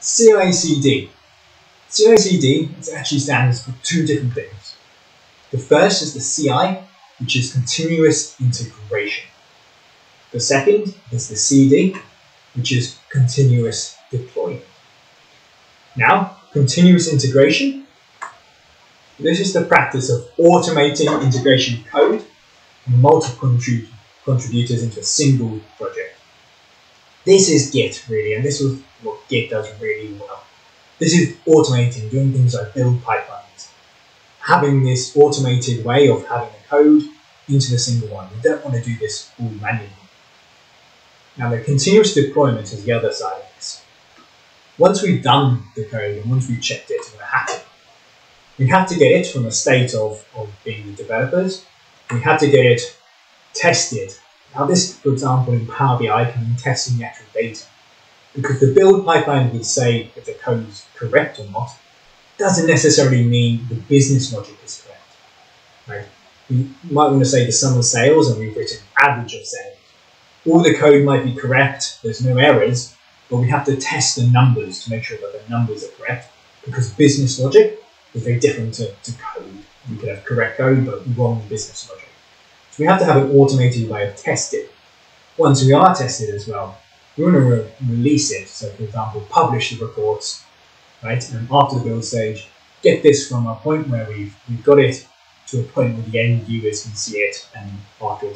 CICD. CICD actually stands for two different things. The first is the CI, which is continuous integration. The second is the CD, which is continuous deployment. Now, continuous integration. This is the practice of automating integration code from multiple contributors into a single project. This is Git, really, and this is what Git does really well. This is automating, doing things like build pipelines, having this automated way of having the code into the single one. You don't want to do this all manually. Now, the continuous deployment is the other side of this. Once we've done the code and once we've checked it and we're happy, we have to get it from a state of being the developers. We have to get it tested. Now this, for example, in Power BI can mean testing the actual data. Because the build pipeline would say if the code is correct or not, doesn't necessarily mean the business logic is correct. Right? We might want to say the sum of sales and we've written average of sales. All the code might be correct, there's no errors, but we have to test the numbers to make sure that the numbers are correct, because business logic is very different to code. We could have correct code, but wrong business logic. So we have to have an automated way of testing. Once we are tested as well, we want to release it. So, for example, publish the reports, right? And after the build stage, get this from a point where we've got it to a point where the end viewers can see it, and after